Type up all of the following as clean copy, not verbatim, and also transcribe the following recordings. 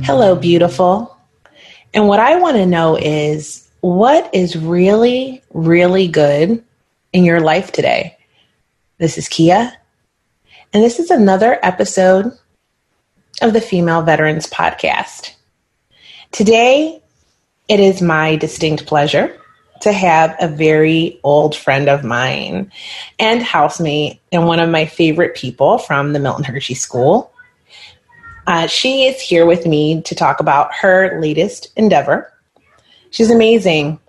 Hello, beautiful. And what I want to know is what is really, really good in your life today? This is Kia, and this is another episode of the Female Veterans Podcast. Today, it is my distinct pleasure to have a very old friend of mine and housemate and one of my favorite people from the Milton Hershey School. She is here with me to talk about her latest endeavor. She's amazing.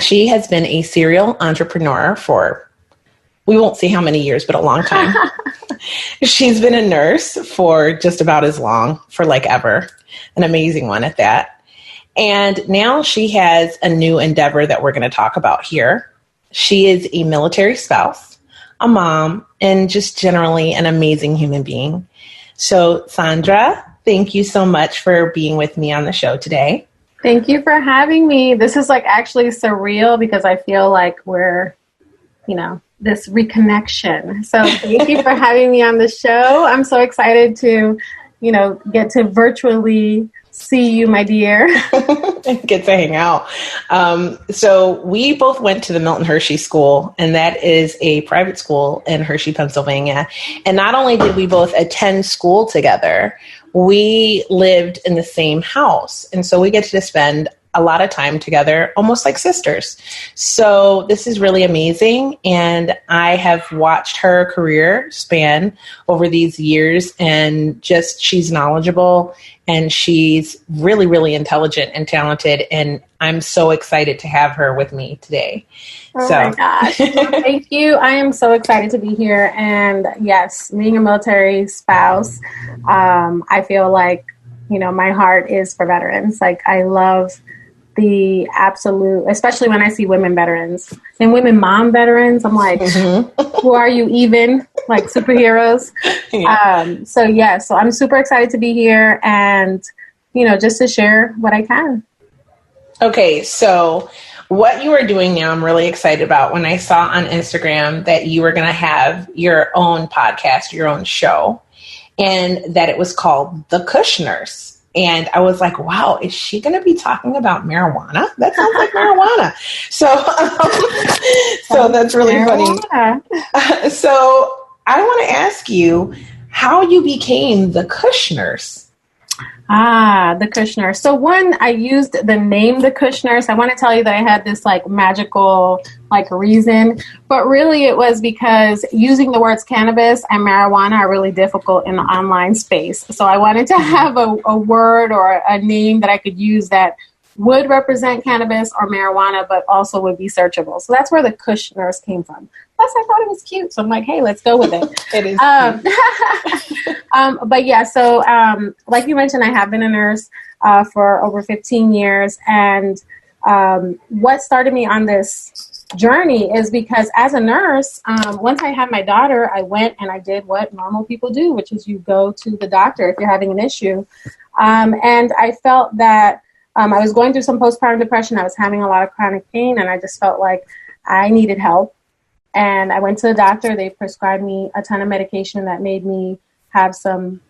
She has been a serial entrepreneur for, we won't say how many years, but a long time. She's been a nurse for just about as long, for like ever. An amazing one at that. And now she has a new endeavor that we're going to talk about here. She is a military spouse, a mom, and just generally an amazing human being. So, Sandra, thank you so much for being with me on the show today. Thank you for having me. This is actually surreal because I feel like we're, this reconnection. So thank you for having me on the show. I'm so excited to, get to virtually see you, my dear. Get to hang out. So we both went to the Milton Hershey School, and that is a private school in Hershey, Pennsylvania. And not only did we both attend school together, we lived in the same house. And so we get to spend a lot of time together, almost like sisters. So this is really amazing. And I have watched her career span over these years, and just she's knowledgeable and she's really, really intelligent and talented. And I'm so excited to have her with me today. Oh my gosh. Well, thank you. I am so excited to be here. And yes, being a military spouse, I feel like, my heart is for veterans. I love the absolute, especially when I see women veterans and women mom veterans, I'm like, who are you even? Like superheroes. Yeah. So I'm super excited to be here and, just to share what I can. Okay. So what you are doing now, I'm really excited about. When I saw on Instagram that you were going to have your own podcast, your own show, and that it was called The Kush Nurse. And I was like, wow, is she going to be talking about marijuana? That sounds like marijuana. So that's really funny. So I want to ask you how you became the Kush Nurse. The Kush Nurse. So I used the name the Kush Nurse. I want to tell you that I had this magical reason, but really it was because using the words cannabis and marijuana are really difficult in the online space. So I wanted to have a word or a name that I could use that would represent cannabis or marijuana, but also would be searchable. So that's where the Kush Nurse came from. Plus, I thought it was cute. So I'm like, hey, let's go with it. It is cute. But yeah, so like you mentioned, I have been a nurse for over 15 years. And what started me on this journey is because as a nurse, once I had my daughter, I went and I did what normal people do, which is you go to the doctor if you're having an issue. And I felt that I was going through some postpartum depression. I was having a lot of chronic pain, and I just felt like I needed help. And I went to the doctor. They prescribed me a ton of medication that made me have some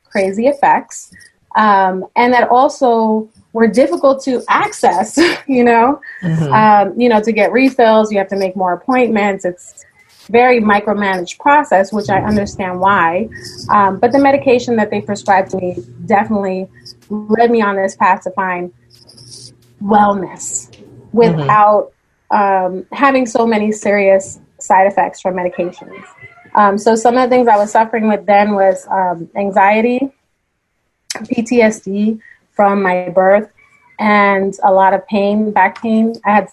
crazy effects, and that also were difficult to access, to get refills. You have to make more appointments. It's very micromanaged process, which I understand why. But the medication that they prescribed to me definitely led me on this path to find wellness without having so many serious side effects from medications. So some of the things I was suffering with then was anxiety, PTSD from my birth, and a lot of pain, back pain. I had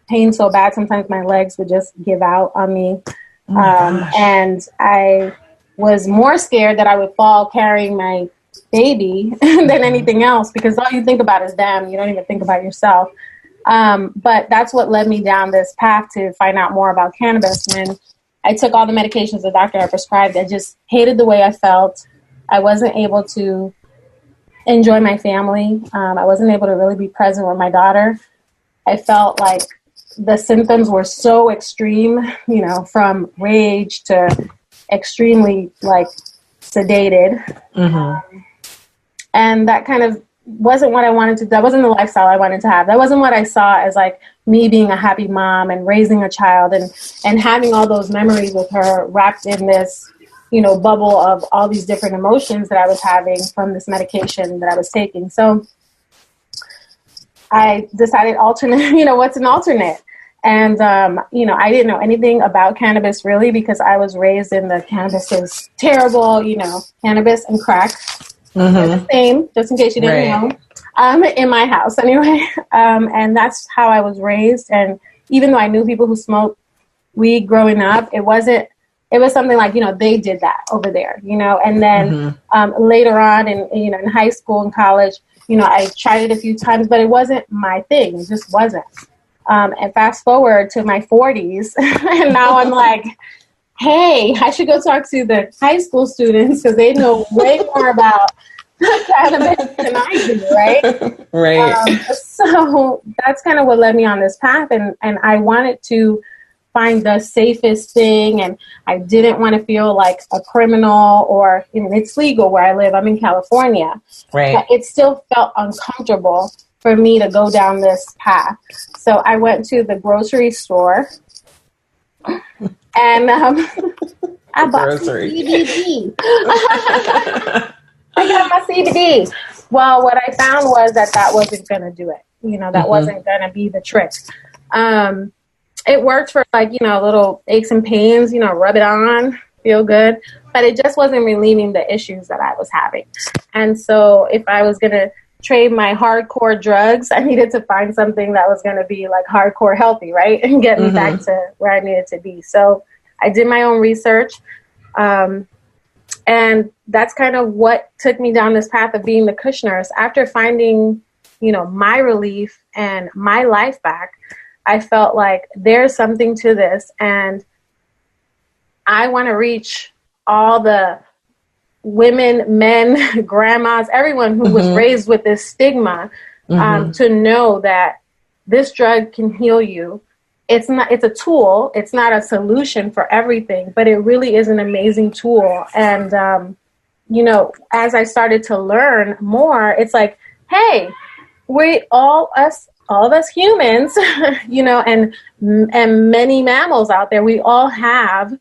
pain so bad sometimes my legs would just give out on me. And I was more scared that I would fall carrying my baby than anything else, because all you think about is them. You don't even think about yourself. But that's what led me down this path to find out more about cannabis. When I took all the medications the doctor had prescribed, I just hated the way I felt. I wasn't able to enjoy my family. I wasn't able to really be present with my daughter. I felt like the symptoms were so extreme, from rage to extremely sedated. And that kind of wasn't what I wanted to do. That wasn't the lifestyle I wanted to have. That wasn't what I saw as like me being a happy mom and raising a child and having all those memories with her wrapped in this, you know, bubble of all these different emotions that I was having from this medication that I was taking. So I decided alternate, you know, what's an alternate? And, you know, I didn't know anything about cannabis really because I was raised in the cannabis is terrible, you know, cannabis and crack. The same, just in case you didn't know, in my house anyway. And that's how I was raised. And even though I knew people who smoked weed growing up, it was something like, you know, they did that over there, you know. And then later on in high school and college, you know, I tried it a few times, but it wasn't my thing. It just wasn't. And fast forward to my 40s, and now I'm like, hey, I should go talk to the high school students because they know way more about cannabis than I do, right? Right. So that's kind of what led me on this path, and I wanted to find the safest thing, and I didn't want to feel like a criminal or, you know, it's legal where I live. I'm in California. Right. But it still felt uncomfortable for me to go down this path. So I went to the grocery store and I bought some CBD. I got my CBD. Well, what I found was that wasn't going to do it. You know, that wasn't going to be the trick. It worked for like, you know, little aches and pains, you know, rub it on, feel good. But it just wasn't relieving the issues that I was having. And so if I was going to trade my hardcore drugs, I needed to find something that was going to be like hardcore healthy, right? And get me back to where I needed to be. So I did my own research. And that's kind of what took me down this path of being the Kush Nurse. After finding, you know, my relief and my life back, I felt like there's something to this. And I want to reach all the women, men, grandmas, everyone who was raised with this stigma, to know that this drug can heal you. It's a tool. It's not a solution for everything, but it really is an amazing tool. And, you know, as I started to learn more, it's like, hey, all of us humans, you know, and many mammals out there, we all have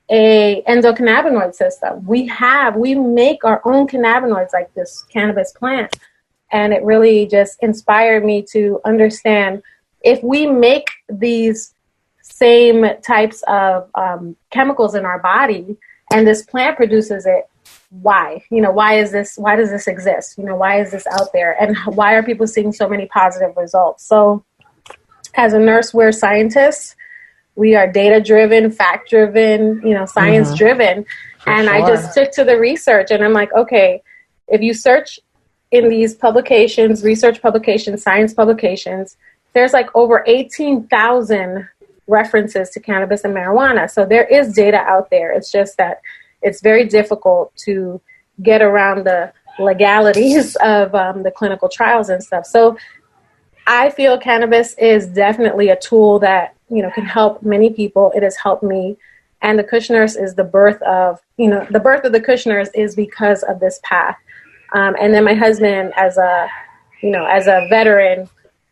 a endocannabinoid system. We make our own cannabinoids like this cannabis plant. And it really just inspired me to understand if we make these same types of chemicals in our body and this plant produces it, why? You know, why does this exist? You know, why is this out there? And why are people seeing so many positive results? So as a nurse, we're scientists. We are data-driven, fact-driven, you know, science-driven. And I just took to the research and I'm like, okay, if you search in these publications, research publications, science publications, there's like over 18,000 references to cannabis and marijuana. So there is data out there. It's just that it's very difficult to get around the legalities of the clinical trials and stuff. So I feel cannabis is definitely a tool that, you know, can help many people. It has helped me. And the Kush Nurse is the birth of the Kush Nurse is because of this path. And then my husband, as a veteran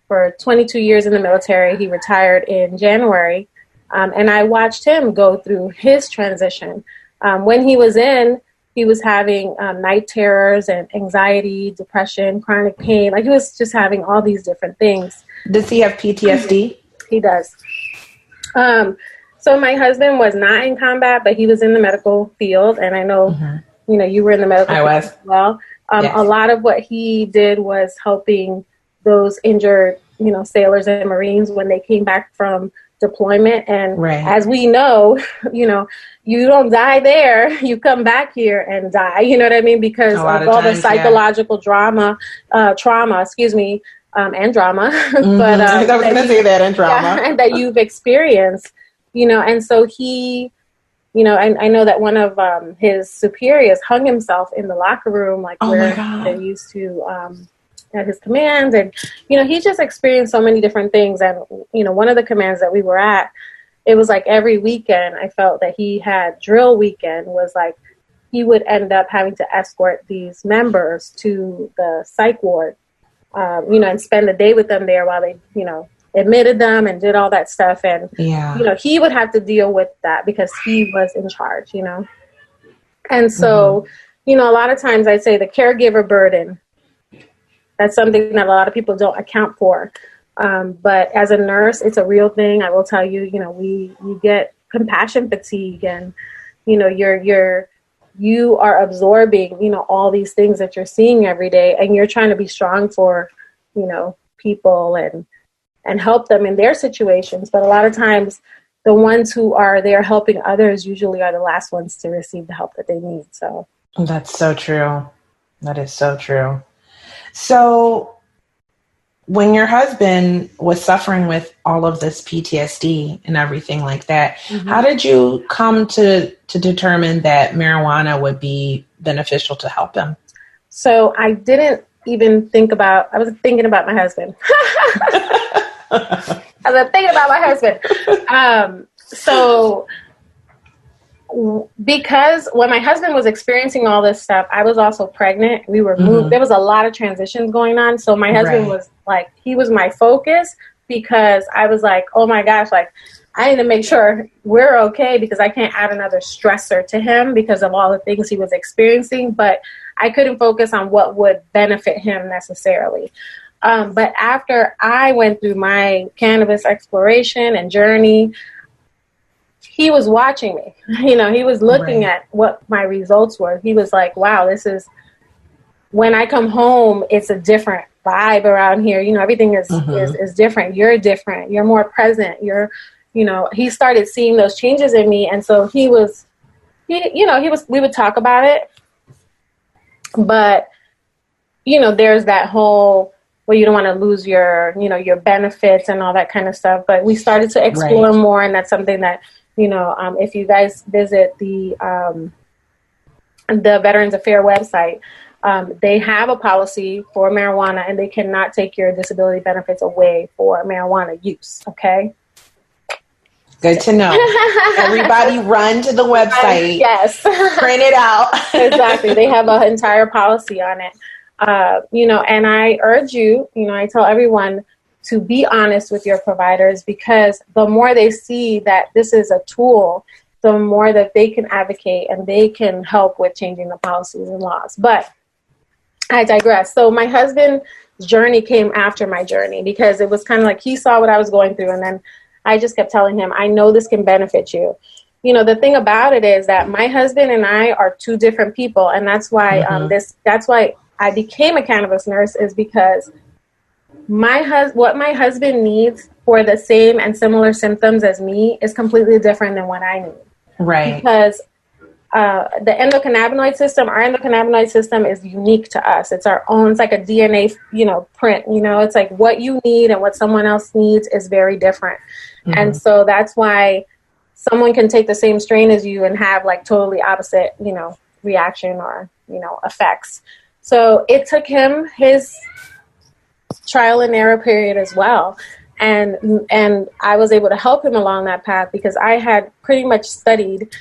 for 22 years in the military, he retired in January. And I watched him go through his transition. When he was having night terrors and anxiety, depression, chronic pain. Like he was just having all these different things. Does he have PTSD? He does. So my husband was not in combat, but he was in the medical field. And I know, you know, you were in the medical field as well. Yes. A lot of what he did was helping those injured, you know, sailors and Marines when they came back from deployment. And as we know, you know, you don't die there, you come back here and die, you know what I mean? Because of all the psychological trauma, and drama. But I was going to say that, and drama. And that you've experienced, you know, and so he, you know, I know that one of his superiors hung himself in the locker room, like where they used to, at his command. And, you know, he just experienced so many different things. And, you know, one of the commands that we were at, it was like every weekend I felt that he had drill weekend was like he would end up having to escort these members to the psych ward, and spend the day with them there while they, admitted them and did all that stuff. And, he would have to deal with that because he was in charge, And so, a lot of times I'd say the caregiver burden, that's something that a lot of people don't account for. But as a nurse, it's a real thing. I will tell you, you get compassion fatigue, and, you are absorbing, all these things that you're seeing every day, and you're trying to be strong for, people and help them in their situations. But a lot of times the ones who are there helping others usually are the last ones to receive the help that they need. So that's so true. That is so true. So when your husband was suffering with all of this PTSD and everything like that, how did you come to determine that marijuana would be beneficial to help him? So I didn't even I was thinking about my husband. So because when my husband was experiencing all this stuff, I was also pregnant. We were moved. There was a lot of transitions going on. So my husband was like, he was my focus, because I was like, oh my gosh, like I need to make sure we're okay, because I can't add another stressor to him because of all the things he was experiencing. But I couldn't focus on what would benefit him necessarily. But after I went through my cannabis exploration and journey, he was watching me. He was looking at what my results were. He was like, wow, when I come home, it's a different vibe around here. Everything is different. You're different. You're more present. He started seeing those changes in me. And so we would talk about it. But, there's that whole, well, you don't want to lose your, your benefits and all that kind of stuff. But we started to explore more. And that's something that, if you guys visit the Veterans Affairs website, they have a policy for marijuana, and they cannot take your disability benefits away for marijuana use. Okay. Good to know. Everybody run to the website. Yes. Print it out. Exactly. They have an entire policy on it. And I urge you, I tell everyone to be honest with your providers, because the more they see that this is a tool, the more that they can advocate and they can help with changing the policies and laws. But I digress. So my husband's journey came after my journey, because it was kind of like he saw what I was going through, and then I just kept telling him, I know this can benefit you. The thing about it is that my husband and I are two different people, and that's why that's why I became a cannabis nurse, is because what my husband needs for the same and similar symptoms as me is completely different than what I need. Right. Because the endocannabinoid system, our endocannabinoid system is unique to us. It's our own. It's like a DNA, print. It's like what you need and what someone else needs is very different. And so that's why someone can take the same strain as you and have like totally opposite, reaction or, effects. So it took him his trial and error period as well. And I was able to help him along that path, because I had pretty much studied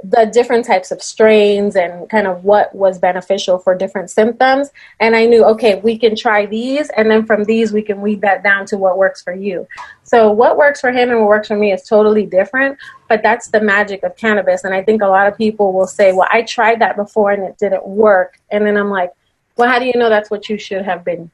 the different types of strains and kind of what was beneficial for different symptoms. And I knew, okay, we can try these, and then from these we can weed that down to what works for you. So what works for him and what works for me is totally different, but that's the magic of cannabis. And I think a lot of people will say, well, I tried that before and it didn't work. And then I'm like, well, how do you know that's what you should have been,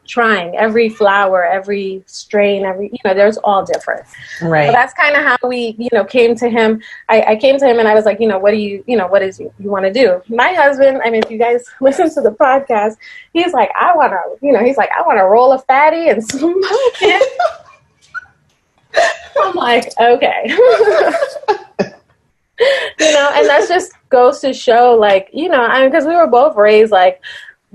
trying? Every flower, every strain, there's all different. Right. So that's kind of how we, came to him. I came to him and I was like, what do you, what is you want to do? My husband, if you guys listen to the podcast, he's like, I want to roll a fatty and smoke it. I'm like, okay. And that just goes to show, like, because we were both raised like,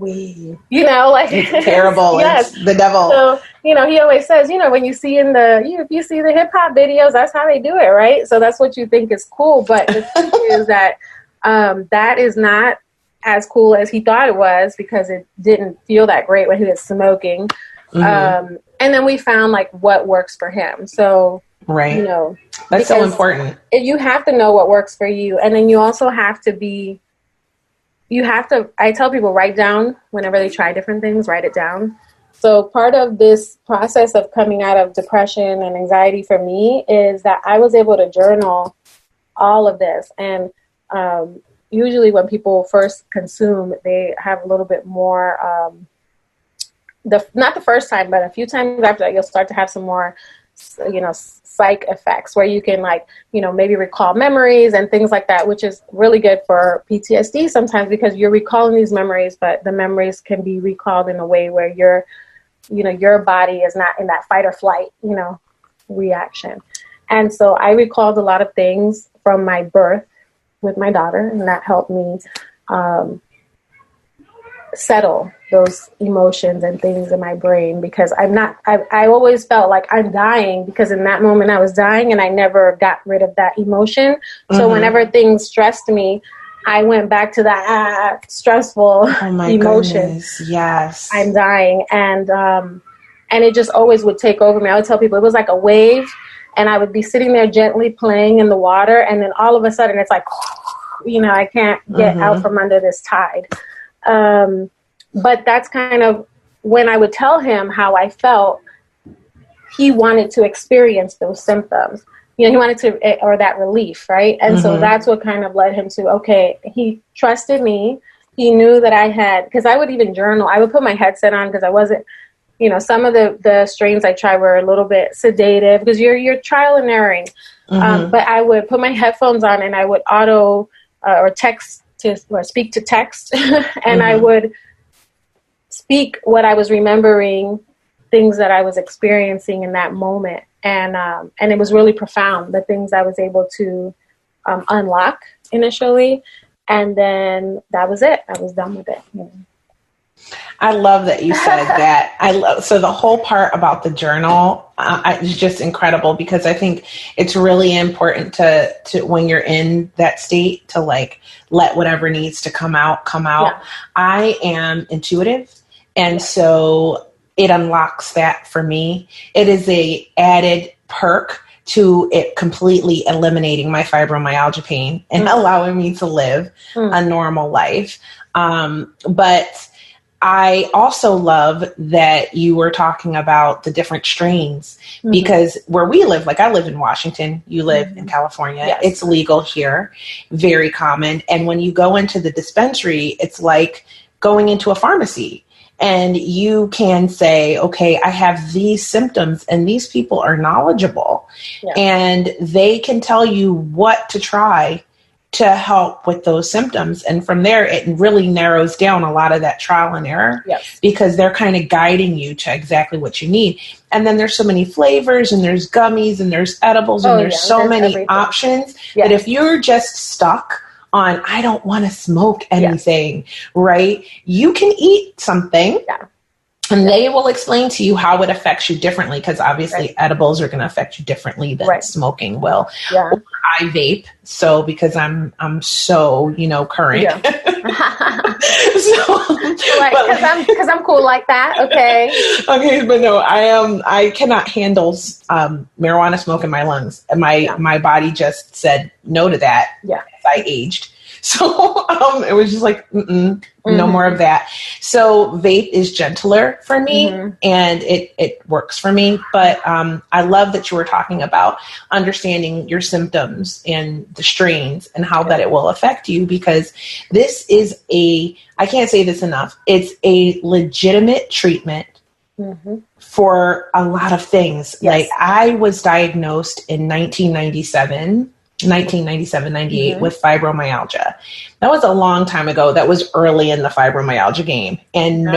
it's terrible. Yes. It's the devil. So, he always says, when you see if you see the hip hop videos, that's how they do it, right? So that's what you think is cool. But the truth is that that is not as cool as he thought it was, because it didn't feel that great when he was smoking. And then we found like what works for him. So, Right. You know, that's so important. You have to know what works for you. And then you also have to I tell people, write down whenever they try different things, write it down. So part of this process of coming out of depression and anxiety for me is that I was able to journal all of this. And usually when people first consume, they have a little bit more, not the first time, but a few times after that, you'll start to have some more, psych effects where you can maybe recall memories and things like that, which is really good for PTSD sometimes because you're recalling these memories, but the memories can be recalled in a way where your body is not in that fight or flight, reaction. And so I recalled a lot of things from my birth with my daughter, and that helped me settle those emotions and things in my brain because I always felt like I'm dying because in that moment I was dying and I never got rid of that emotion. So whenever things stressed me, I went back to that stressful emotion. Goodness. Yes. I'm dying. And it just always would take over me. I would tell people it was like a wave and I would be sitting there gently playing in the water. And then all of a sudden it's like, I can't get out from under this tide. But that's kind of when I would tell him how I felt, he wanted to experience those symptoms. He wanted to, or that relief, right? And so that's what kind of led him to, okay, he trusted me. He knew that I had, because I would even journal. I would put my headset on because I wasn't, some of the strains I tried were a little bit sedative because you're trial and erroring. But I would put my headphones on and I would auto or text to, or speak to text. And I would speak what I was remembering, things that I was experiencing in that moment. And it was really profound, the things I was able to unlock initially. And then that was it. I was done with it. I love that you said that. So the whole part about the journal is just incredible because I think it's really important to when you're in that state to let whatever needs to come out. Yeah. I am intuitive. And so it unlocks that for me. It is a added perk to it completely eliminating my fibromyalgia pain and allowing me to live a normal life. But I also love that you were talking about the different strains because where we live, I live in Washington, you live in California, yes. It's legal here, very common. And when you go into the dispensary, it's like going into a pharmacy. And you can say, okay, I have these symptoms and these people are knowledgeable and they can tell you what to try to help with those symptoms. And from there, it really narrows down a lot of that trial and error because they're kind of guiding you to exactly what you need. And then there's so many flavors and there's gummies and there's edibles and there's many everything. Options that if you're just stuck on, I don't want to smoke anything, right? You can eat something and they will explain to you how it affects you differently because obviously edibles are going to affect you differently than smoking will. Or I vape, so because I'm so, current. Because I'm cool like that, okay? Okay, but no, I cannot handle marijuana smoke in my lungs. My body just said no to that as I aged. So it was just like, no more of that. So vape is gentler for me and it works for me. But I love that you were talking about understanding your symptoms and the strains and how that it will affect you because this is I can't say this enough, it's a legitimate treatment for a lot of things. Like I was diagnosed in 1998 with fibromyalgia. That was a long time ago. That was early in the fibromyalgia game. And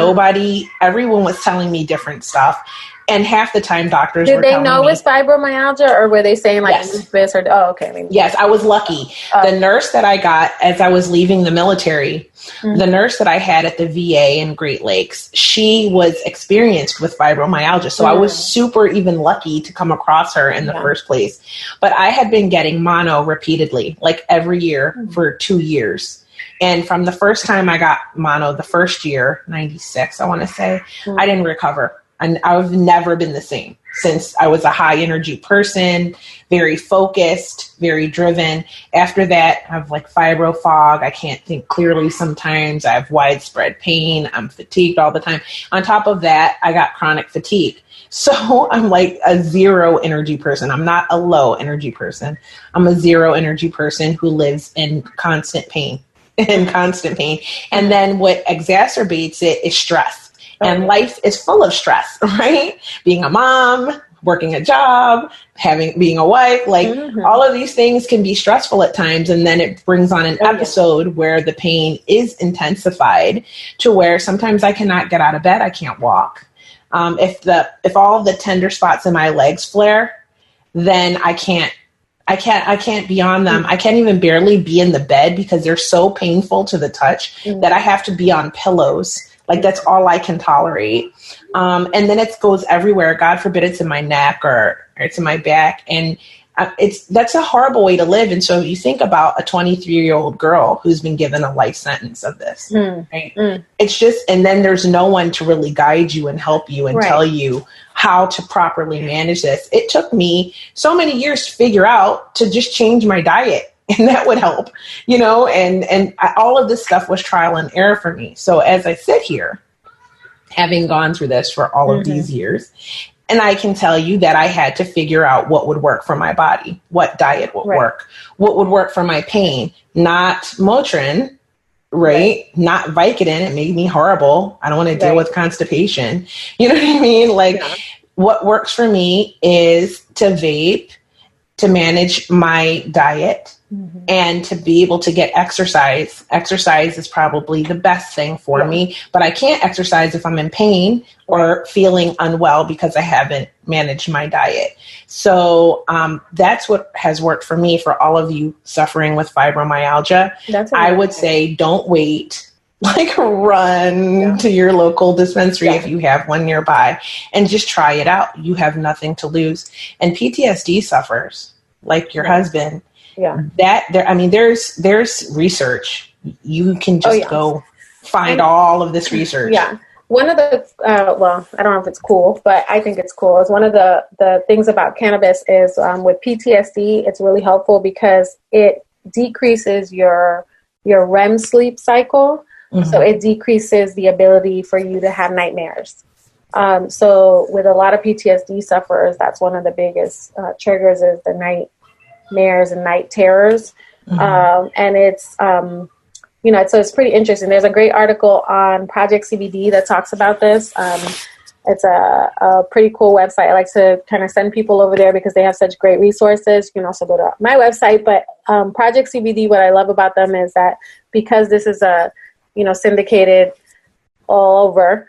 everyone was telling me different stuff. And half the time doctors were telling me. Did they know it was fibromyalgia or were they saying lupus or, okay. Yes, I was lucky. The nurse that I got as I was leaving the military, the nurse that I had at the VA in Great Lakes, she was experienced with fibromyalgia. So I was super even lucky to come across her in the first place. But I had been getting mono repeatedly, every year for 2 years. And from the first time I got mono, the first year, 96, I want to say, I didn't recover. And I've never been the same since I was a high energy person, very focused, very driven. After that, I have like fibro fog. I can't think clearly sometimes. I have widespread pain. I'm fatigued all the time. On top of that, I got chronic fatigue. So I'm like a zero energy person. I'm not a low energy person. I'm a zero energy person who lives in constant pain and constant pain. And then what exacerbates it is stress. And life is full of stress, right? Being a mom, working a job, being a wife, like all of these things can be stressful at times. And then it brings on an episode where the pain is intensified to where sometimes I cannot get out of bed. I can't walk. If all the tender spots in my legs flare, then I can't be on them. I can't even barely be in the bed because they're so painful to the touch that I have to be on pillows. Like that's all I can tolerate. And then it goes everywhere. God forbid it's in my neck or it's in my back. And that's a horrible way to live. And so you think about a 23-year-old girl who's been given a life sentence of this, right? It's just, and then there's no one to really guide you and help you and tell you how to properly manage this. It took me so many years to figure out to just change my diet. And that would help, and all of this stuff was trial and error for me. So as I sit here, having gone through this for all of these years, and I can tell you that I had to figure out what would work for my body, what diet would work, what would work for my pain, not Motrin, not Vicodin. It made me horrible. I don't want to deal with constipation. You know what I mean? Like what works for me is to vape, to manage my diet, and to be able to get exercise. Exercise is probably the best thing for me, but I can't exercise if I'm in pain or feeling unwell because I haven't managed my diet. So that's what has worked for me. For all of you suffering with fibromyalgia, I would say don't wait. Like run to your local dispensary if you have one nearby and just try it out. You have nothing to lose. And PTSD sufferers like your husband. There's research. You can just go find all of this research. Yeah. One of the, I don't know if it's cool, but I think it's cool. Is one of the things about cannabis is with PTSD, it's really helpful because it decreases your REM sleep cycle. So it decreases the ability for you to have nightmares. So with a lot of PTSD sufferers, that's one of the biggest triggers is the nightmares and night terrors. And it's, so it's pretty interesting. There's a great article on Project CBD that talks about this. It's a pretty cool website. I like to kind of send people over there because they have such great resources. You can also go to my website, but Project CBD, what I love about them is that because this is syndicated all over.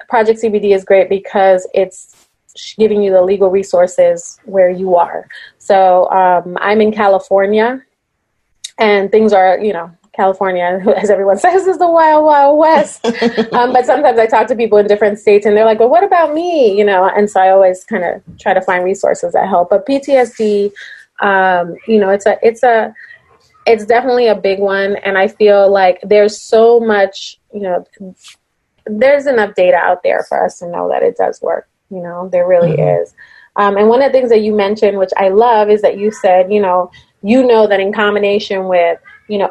Project CBD is great because it's giving you the legal resources where you are. So I'm in California, and things are, California, as everyone says, is the wild, wild west. But sometimes I talk to people in different states, and they're like, well, what about me? And so I always kind of try to find resources that help. But PTSD, it's definitely a big one. And I feel like there's so much, there's enough data out there for us to know that it does work. There really is. And one of the things that you mentioned, which I love, is that you said, that in combination with,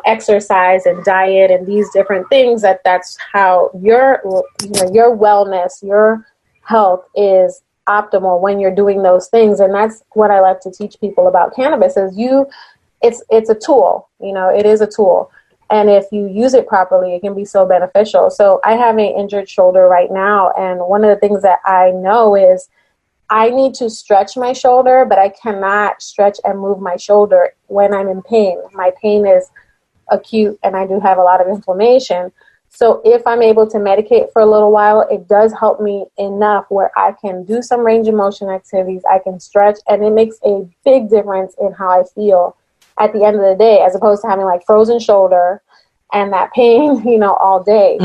exercise and diet and these different things, that's how your wellness, your health is optimal when you're doing those things. And that's what I love to teach people about cannabis is it's a tool, it is a tool. And if you use it properly, it can be so beneficial. So I have an injured shoulder right now. And one of the things that I know is I need to stretch my shoulder, but I cannot stretch and move my shoulder when I'm in pain. My pain is acute and I do have a lot of inflammation. So if I'm able to medicate for a little while, it does help me enough where I can do some range of motion activities. I can stretch, and it makes a big difference in how I feel at the end of the day, as opposed to having like frozen shoulder and that pain, all day.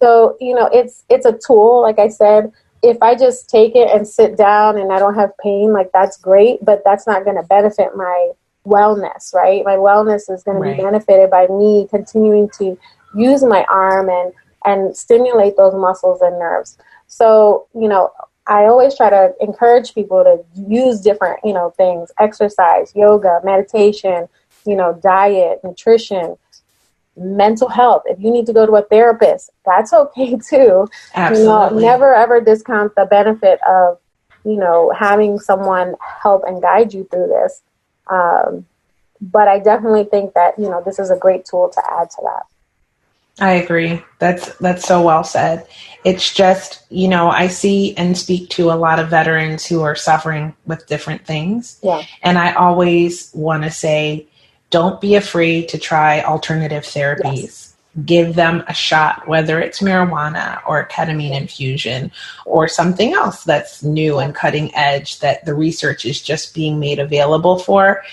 So, it's a tool. Like I said, if I just take it and sit down and I don't have pain, like that's great, but that's not going to benefit my wellness, right? My wellness is going to be benefited by me continuing to use my arm and stimulate those muscles and nerves. So, I always try to encourage people to use different, things, exercise, yoga, meditation, diet, nutrition, mental health. If you need to go to a therapist, that's okay too. Absolutely. Never ever discount the benefit of, having someone help and guide you through this. But I definitely think that, this is a great tool to add to that. I agree. That's so well said. It's just, I see and speak to a lot of veterans who are suffering with different things. Yeah. And I always want to say, don't be afraid to try alternative therapies. Yes. Give them a shot, whether it's marijuana or ketamine infusion or something else that's new and cutting edge that the research is just being made available for.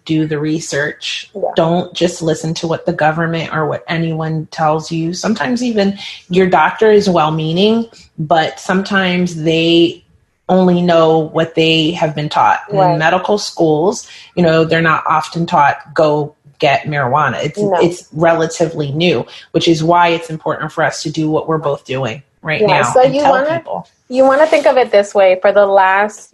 Do the research. Yeah. Don't just listen to what the government or what anyone tells you. Sometimes even your doctor is well-meaning, but sometimes they only know what they have been taught. Right. In medical schools, they're not often taught, go get marijuana. It's relatively new, which is why it's important for us to do what we're both doing right now. So you want to think of it this way: for the last,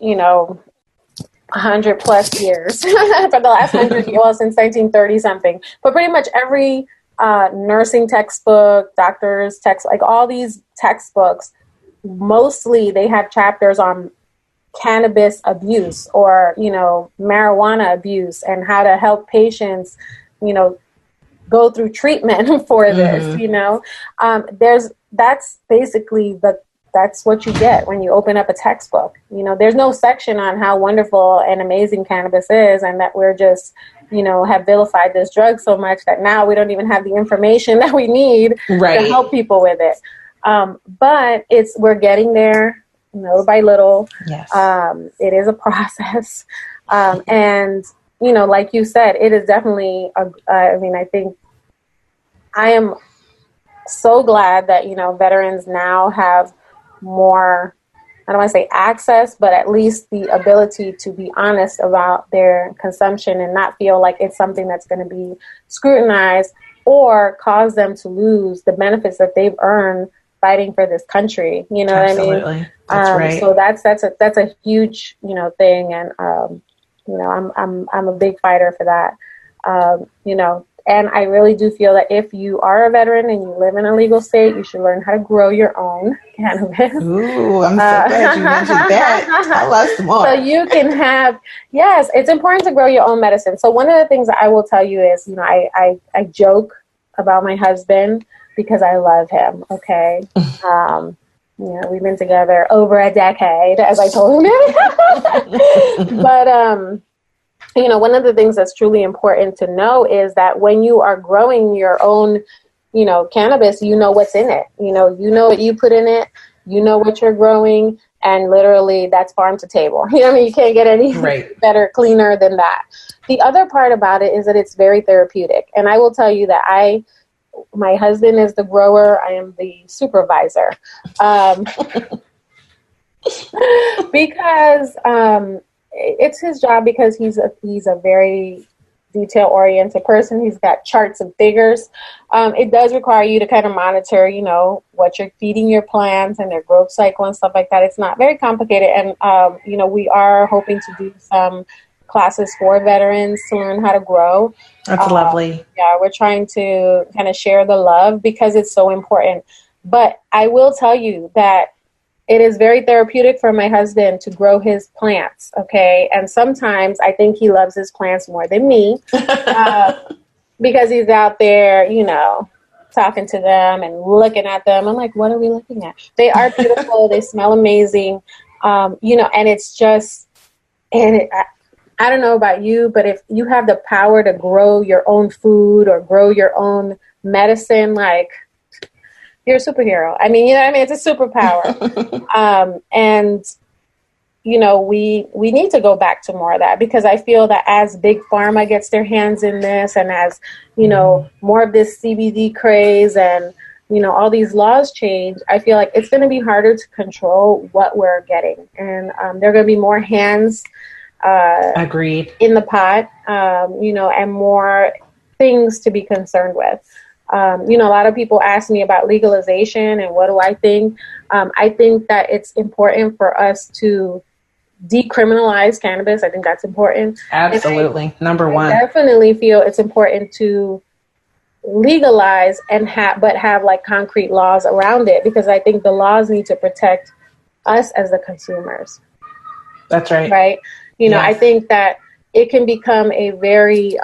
100 plus years, for the last 100 years, well, since 1930 something, but pretty much every nursing textbook, doctor's text, like all these textbooks, mostly they have chapters on cannabis abuse or, marijuana abuse and how to help patients, go through treatment for this, that's basically that's what you get when you open up a textbook. There's no section on how wonderful and amazing cannabis is and that we're just, have vilified this drug so much that now we don't even have the information that we need to help people with it. But we're getting there little by little. Yes. It is a process. And, like you said, it is definitely, I think I am so glad that, veterans now have more, I don't want to say access, but at least the ability to be honest about their consumption and not feel like it's something that's going to be scrutinized or cause them to lose the benefits that they've earned fighting for this country. You know Absolutely. what I mean? That's right. So that's a huge, thing. And, I'm a big fighter for that. And I really do feel that if you are a veteran and you live in a legal state, you should learn how to grow your own cannabis. Ooh, I'm so glad you mentioned that. Tell us more. So you can have, yes, it's important to grow your own medicine. So one of the things that I will tell you is, I joke about my husband because I love him. Okay. We've been together over a decade, as I told him. But, one of the things that's truly important to know is that when you are growing your own, cannabis, what's in it. You know what you put in it, what you're growing, and literally that's farm to table. You can't get any better, cleaner than that. The other part about it is that it's very therapeutic. And I will tell you that my husband is the grower. I am the supervisor. Because, it's his job because he's a very detail-oriented person. He's got charts and figures. It does require you to kind of monitor, what you're feeding your plants and their growth cycle and stuff like that. It's not very complicated. And, we are hoping to do some classes for veterans to learn how to grow. That's lovely. Yeah, we're trying to kind of share the love because it's so important. But I will tell you that it is very therapeutic for my husband to grow his plants, okay? And sometimes I think he loves his plants more than me because he's out there, talking to them and looking at them. I'm like, what are we looking at? They are beautiful. They smell amazing, and it's just, I don't know about you, but if you have the power to grow your own food or grow your own medicine, like, you're a superhero. I mean, it's a superpower. And, we need to go back to more of that because I feel that as Big Pharma gets their hands in this and as, more of this CBD craze and, all these laws change, I feel like it's going to be harder to control what we're getting. And there are going to be more hands agreed in the pot, and more things to be concerned with. A lot of people ask me about legalization and what do I think. I think that it's important for us to decriminalize cannabis. I think that's important. Absolutely. Number one. I definitely feel it's important to legalize and have like concrete laws around it, because I think the laws need to protect us as the consumers. That's right. Right. I think that it can become a very, it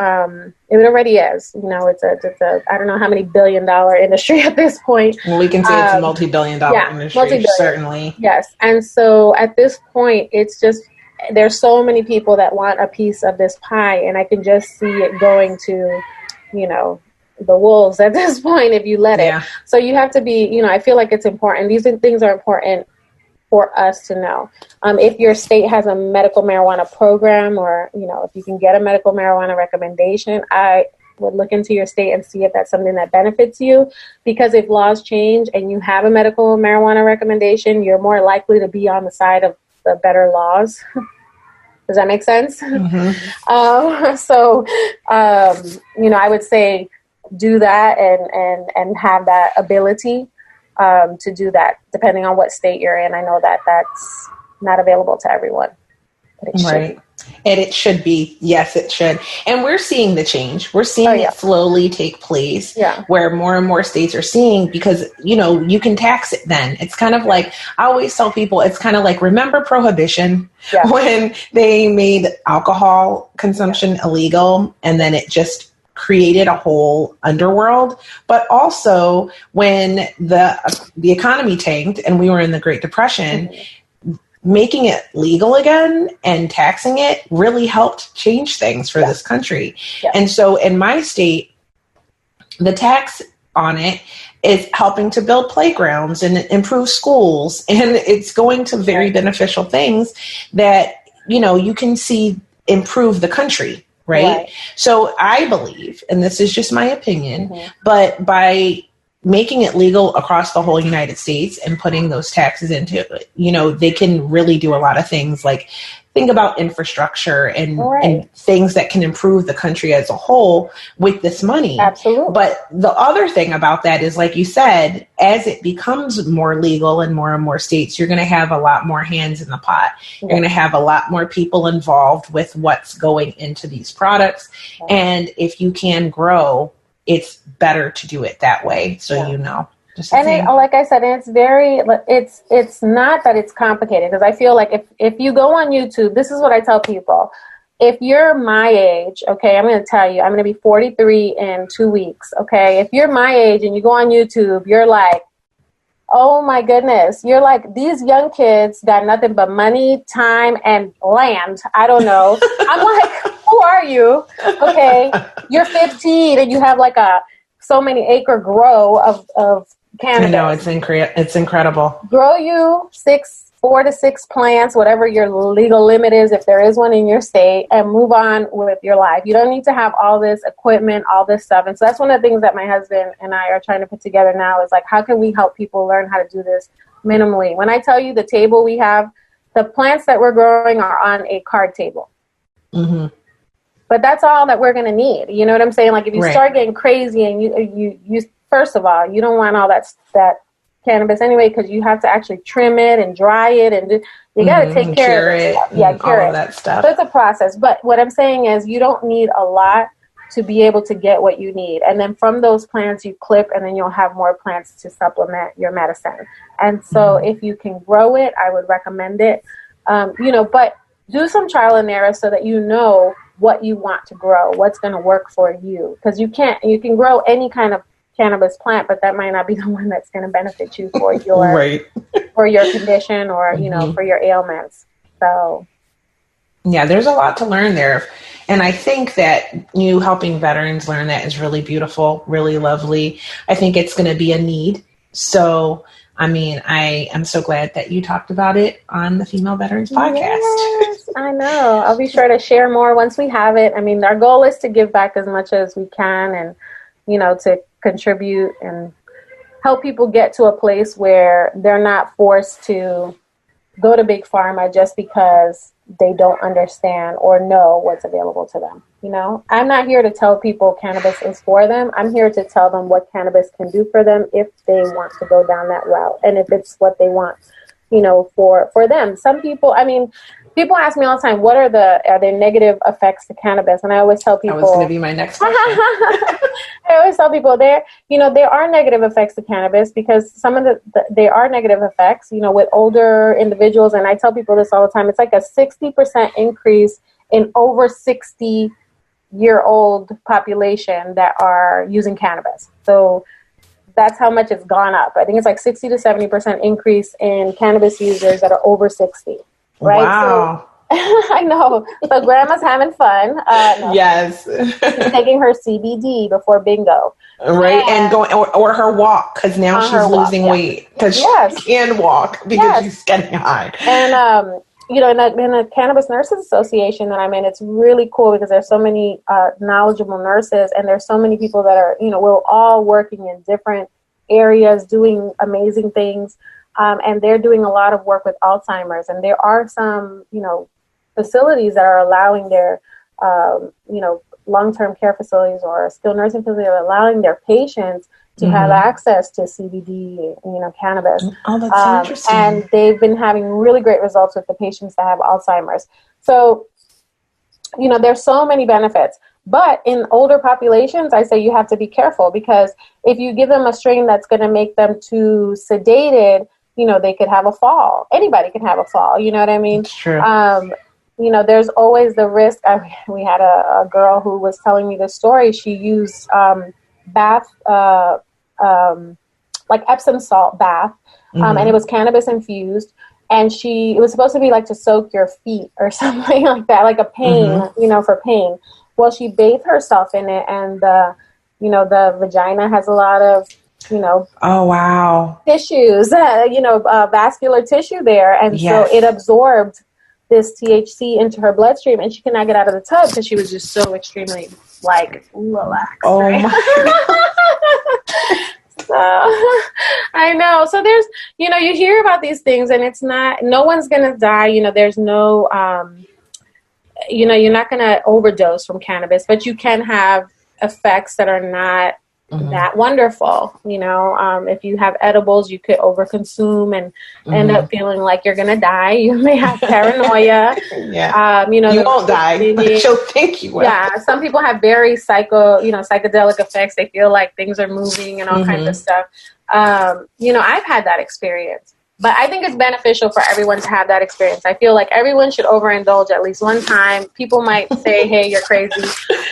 already is, it's a, I don't know how many $billion industry at this point. Well, we can say it's a multi-billion-dollar industry, certainly. Yes. And so at this point, it's just, there's so many people that want a piece of this pie, and I can just see it going to, the wolves at this point if you let it. So you have to be, I feel like it's important. These things are important for us to know. If your state has a medical marijuana program, or, if you can get a medical marijuana recommendation, I would look into your state and see if that's something that benefits you. Because if laws change and you have a medical marijuana recommendation, you're more likely to be on the side of the better laws. Does that make sense? Mm-hmm. I would say do that and have that ability to do that, depending on what state you're in. I know that that's not available to everyone, but it should. Right. And it should be. Yes, it should. And we're seeing the change. We're seeing it slowly take place, where more and more states are seeing, because, you can tax it then. It's kind of like, I always tell people, it's kind of like, remember Prohibition when they made alcohol consumption illegal, and then it just created a whole underworld. But also when the economy tanked and we were in the Great Depression, making it legal again and taxing it really helped change things for this country. And so in my state, the tax on it is helping to build playgrounds and improve schools, and it's going to very beneficial things that, you can see improve the country. Right. So I believe, and this is just my opinion, but by making it legal across the whole United States and putting those taxes into it, they can really do a lot of things, like think about infrastructure and things that can improve the country as a whole with this money. Absolutely. But the other thing about that is, like you said, as it becomes more legal in more and more states, you're going to have a lot more hands in the pot. You're going to have a lot more people involved with what's going into these products. And if you can grow, it's better to do it that way. So, like I said, it's not that it's complicated, because I feel like if you go on YouTube, this is what I tell people. If you're my age, okay, I'm going to tell you, I'm going to be 43 in 2 weeks. Okay. If you're my age and you go on YouTube, you're like, oh my goodness. You're like, these young kids got nothing but money, time, and land. I don't know. I'm like, who are you? Okay. You're 15 and you have like so many acre grow of cannabis. I know, it's incredible. Grow you 4 to 6 plants, whatever your legal limit is, if there is one in your state, and move on with your life. You don't need to have all this equipment, all this stuff. And so that's one of the things that my husband and I are trying to put together now, is like, how can we help people learn how to do this minimally? When I tell you the table we have, the plants that we're growing are on a card table. Mm-hmm. But that's all that we're going to need. You know what I'm saying? Like, if you start getting crazy and you first of all, you don't want all that cannabis anyway, because you have to actually trim it and dry it, and you got to take care of it. Cure all of that stuff. So it's a process. But what I'm saying is, you don't need a lot to be able to get what you need. And then from those plants you clip, and then you'll have more plants to supplement your medicine. And so if you can grow it, I would recommend it. But do some trial and error so that you know what you want to grow, what's going to work for you. Because you can grow any kind of cannabis plant, but that might not be the one that's going to benefit you for your for your condition, or for your ailments. So there's a lot to learn there, and I think that you helping veterans learn that is really beautiful, really lovely. I think it's going to be a need. So I am so glad that you talked about it on the Female Veterans Podcast. Yes, I know. I'll be sure to share more once we have it. Our goal is to give back as much as we can, and to contribute and help people get to a place where they're not forced to go to big pharma just because they don't understand or know what's available to them. You know, I'm not here to tell people cannabis is for them. I'm here to tell them what cannabis can do for them if they want to go down that route, and if it's what they want, you know, for them. Some people, I mean, people ask me all the time, what are there negative effects to cannabis? And I always tell people, that was going to be my next question. I always tell people there are negative effects to cannabis, because some of there are negative effects, you know, with older individuals. And I tell people this all the time. It's like a 60% increase in over 60-year-old population that are using cannabis. So that's how much it's gone up. I think it's like 60 to 70% increase in cannabis users that are over 60. Right? Wow. So, I know. So grandma's having fun. No. Yes. She's taking her CBD before bingo. Right. And going, or her walk, because now she's losing weight because she can walk because she's getting high. And, you know, in the Cannabis Nurses Association that I'm in, it's really cool because there's so many knowledgeable nurses, and there's so many people that are, you know, we're all working in different areas doing amazing things. And they're doing a lot of work with Alzheimer's. And there are some, you know, facilities that are allowing their, you know, long-term care facilities or skilled nursing facilities are allowing their patients to have access to CBD, you know, cannabis. Oh, that's so interesting. And they've been having really great results with the patients that have Alzheimer's. So, you know, there's so many benefits. But in older populations, I say you have to be careful, because if you give them a strain that's going to make them too sedated, you know, they could have a fall. Anybody can have a fall. You know what I mean? That's true. You know, there's always the risk. We had a girl who was telling me the story. She used bath, like Epsom salt bath, and it was cannabis infused. And it was supposed to be like to soak your feet or something like that, like a pain, you know, for pain. Well, she bathed herself in it, and you know, the vagina has a lot of, you know, oh wow, tissues, you know, vascular tissue there, and so it absorbed this THC into her bloodstream, and she could not get out of the tub because she was just so extremely like relaxed. Oh right? my So I know. So there's, you know, you hear about these things, and it's not. No one's gonna die. You know, there's no. You know, you're not gonna overdose from cannabis, but you can have effects that are not that wonderful. You know, if you have edibles, you could overconsume and end up feeling like you're gonna die. You may have paranoia. You know, you won't die, but you'll think you will. Yeah, some people have very psychedelic effects. They feel like things are moving and all kinds of stuff. You know, I've had that experience. But I think it's beneficial for everyone to have that experience. I feel like everyone should overindulge at least one time. People might say, hey, you're crazy.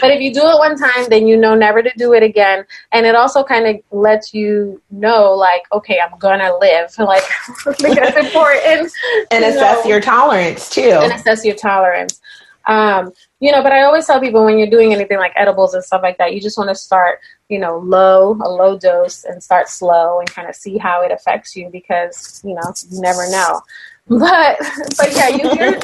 But if you do it one time, then you know never to do it again. And it also kind of lets you know, like, okay, I'm going to live. Like, I think that's important. And assess your tolerance, too. And assess your tolerance. You know, but I always tell people when you're doing anything like edibles and stuff like that, you just want to start, you know, a low dose, and start slow and kind of see how it affects you, because, you know, you never know. But yeah,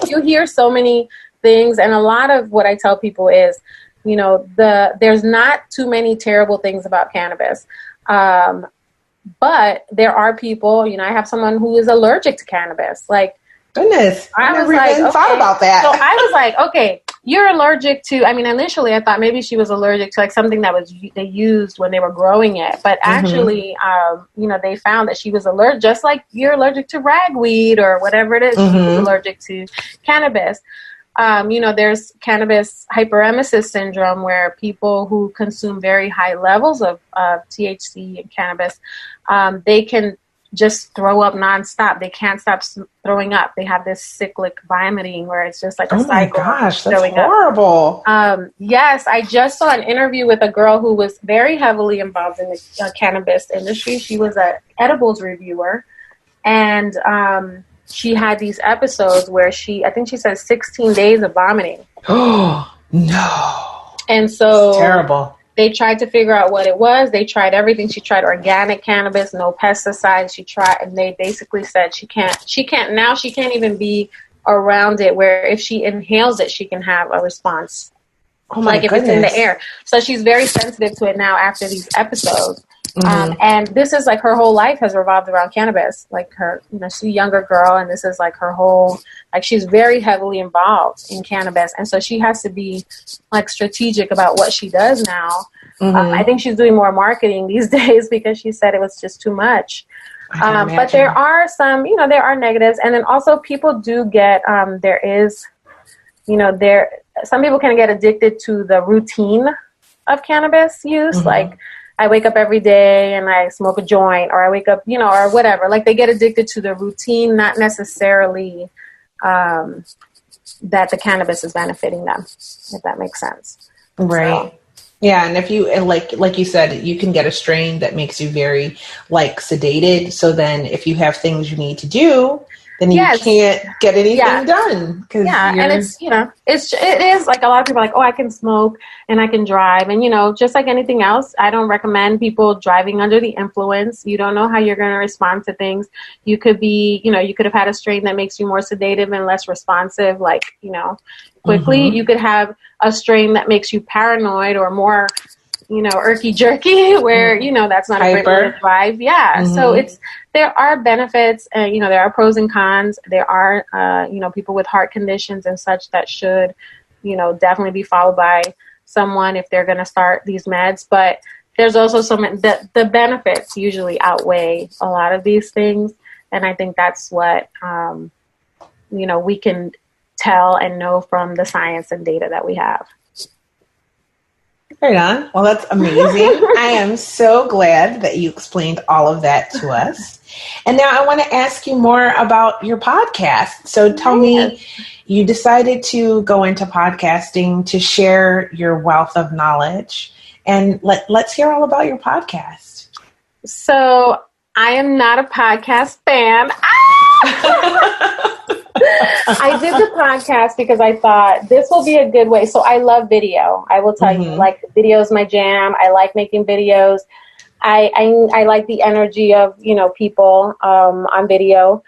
you hear so many things. And a lot of what I tell people is, you know, there's not too many terrible things about cannabis. But there are people, you know, I have someone who is allergic to cannabis. Like, goodness, I never even thought about that. So I was like, okay, you're allergic to, I mean, initially I thought maybe she was allergic to like something that they used when they were growing it. But actually, you know, they found that she was allergic, just like you're allergic to ragweed or whatever it is. She was allergic to cannabis. You know, there's cannabis hyperemesis syndrome, where people who consume very high levels of THC and cannabis, they can just throw up nonstop. They can't stop throwing up. They have this cyclic vomiting where it's just like a cycle. Oh my gosh, that's horrible. Yes, I just saw an interview with a girl who was very heavily involved in the cannabis industry. She was an edibles reviewer, and she had these episodes where I think she said 16 days of vomiting. Oh, no. And so it's terrible. They tried to figure out what it was. They tried everything. She tried organic cannabis, no pesticides. She tried, and they basically said she can't even be around it, where if she inhales it, she can have a response. Oh my goodness. If it's in the air. So she's very sensitive to it now after these episodes. And this is like her whole life has revolved around cannabis. Like her, she's a younger girl, and this is like her whole, like she's very heavily involved in cannabis. And so she has to be like strategic about what she does now. I think she's doing more marketing these days because she said it was just too much. But there are some, there are negatives. And then also people do get, there is, some people can get addicted to the routine of cannabis use. Like I wake up every day and I smoke a joint, or I wake up, or whatever. Like they get addicted to the routine, not necessarily that the cannabis is benefiting them, if that makes sense. Right. So. Yeah, and if you, like you said, you can get a strain that makes you very, sedated. So then if you have things you need to do, then you can't get anything done. And it is like a lot of people are like, oh, I can smoke and I can drive. And, just like anything else, I don't recommend people driving under the influence. You don't know how you're going to respond to things. You could be, you could have had a strain that makes you more sedative and less responsive, quickly. You could have a strain that makes you paranoid or more, irky jerky, where, that's not a great way to drive. Yeah. So there are benefits and, there are pros and cons. There are, people with heart conditions and such that should, definitely be followed by someone if they're going to start these meds. But there's also the benefits usually outweigh a lot of these things. And I think that's what, we can tell and know from the science and data that we have. Right on. Well, that's amazing. I am so glad that you explained all of that to us. And now I want to ask you more about your podcast. So tell me, you decided to go into podcasting to share your wealth of knowledge. And let's hear all about your podcast. So I am not a podcast fan. I did the podcast because I thought this will be a good way. So I love video. I will tell you, video is my jam. I like making videos. I like the energy of, people on video,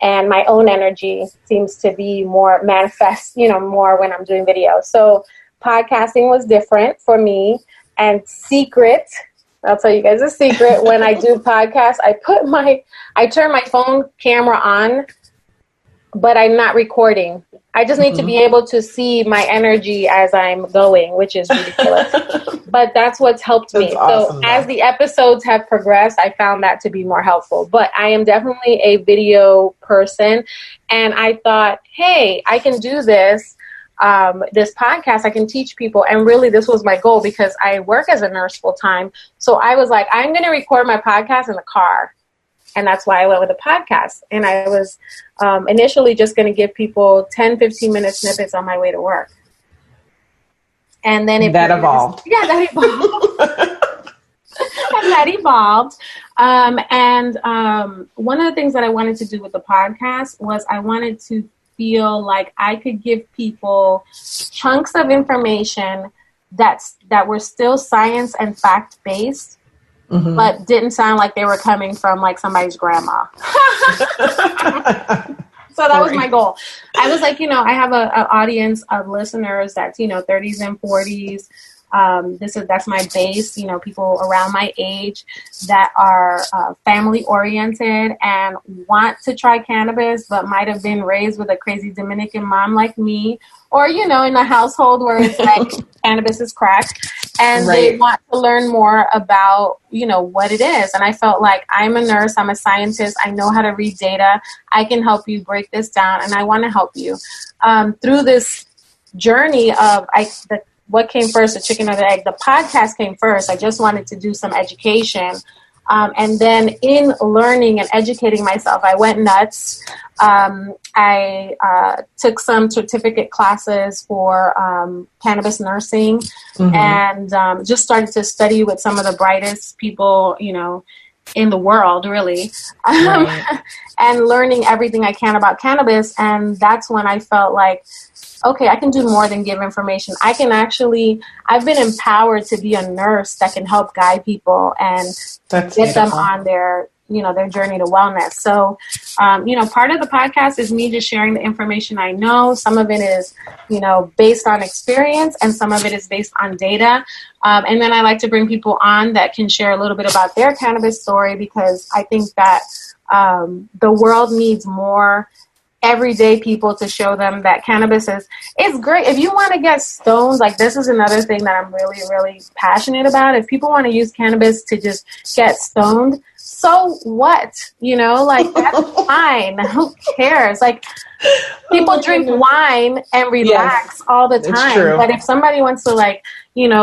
and my own energy seems to be more manifest, more when I'm doing video. So podcasting was different for me, and secret. I'll tell you guys a secret. When I do podcasts, I turn my phone camera on, but I'm not recording. I just need to be able to see my energy as I'm going, which is ridiculous. But that's what's helped me. Awesome, so as the episodes have progressed, I found that to be more helpful. But I am definitely a video person. And I thought, hey, I can do this. This podcast, I can teach people. And really, this was my goal because I work as a nurse full time. So I was like, I'm going to record my podcast in the car. And that's why I went with a podcast. And I was initially just going to give people 10, 15-minute snippets on my way to work. And then that evolved. That evolved. And that evolved. One of the things that I wanted to do with the podcast was I wanted to feel like I could give people chunks of information that were still science and fact-based, but didn't sound like they were coming from like somebody's grandma. So that was my goal. I was like, I have an audience of listeners that's, 30s and 40s. That's my base, people around my age that are family oriented and want to try cannabis, but might have been raised with a crazy Dominican mom like me, or, in a household where it's like cannabis is crack, and they want to learn more about, what it is. And I felt like I'm a nurse, I'm a scientist, I know how to read data, I can help you break this down, and I want to help you through this journey of what came first, the chicken or the egg? The podcast came first. I just wanted to do some education. And then in learning and educating myself, I went nuts. I took some certificate classes for cannabis nursing and just started to study with some of the brightest people, in the world, really, and learning everything I can about cannabis. And that's when I felt like, okay, I can do more than give information. I've been empowered to be a nurse that can help guide people and get them on their, their journey to wellness. So, part of the podcast is me just sharing the information I know. Some of it is, based on experience, and some of it is based on data. And then I like to bring people on that can share a little bit about their cannabis story, because I think that the world needs more everyday people to show them that cannabis is great. If you want to get stoned, like, this is another thing that I'm really, really passionate about. If people want to use cannabis to just get stoned, so what? Like, that's fine. Who cares? Like, people drink wine and relax all the time. But if somebody wants to, like,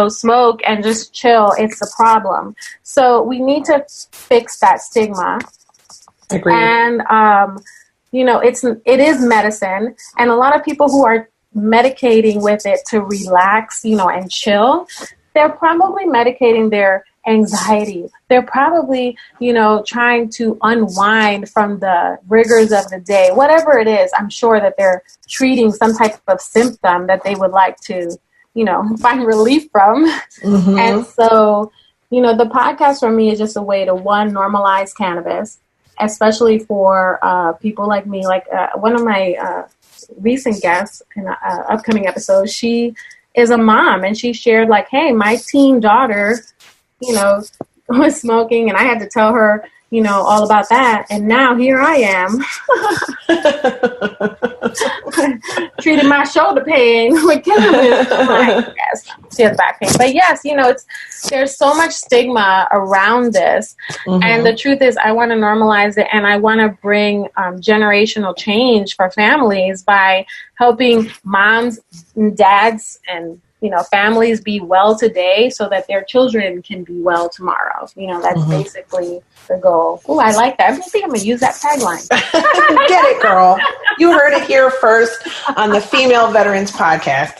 smoke and just chill, it's a problem. So we need to fix that stigma. Agreed. And, it is medicine, and a lot of people who are medicating with it to relax, and chill, they're probably medicating their anxiety. They're probably, trying to unwind from the rigors of the day. Whatever it is, I'm sure that they're treating some type of symptom that they would like to, find relief from. Mm-hmm. And so, the podcast for me is just a way to, one, normalize cannabis, especially for people like me. Like one of my recent guests in an upcoming episode, she is a mom, and she shared, like, hey, my teen daughter, was smoking, and I had to tell her, all about that. And now here I am treating my shoulder pain with cannabis. I'm like, yes, she has back pain. But yes, there's so much stigma around this. Mm-hmm. And the truth is, I want to normalize it, and I want to bring generational change for families by helping moms and dads and families be well today so that their children can be well tomorrow. That's mm-hmm. basically the goal. Oh, I like that. I think I'm going to use that tagline. Get it, girl. You heard it here first on the Female Veterans Podcast.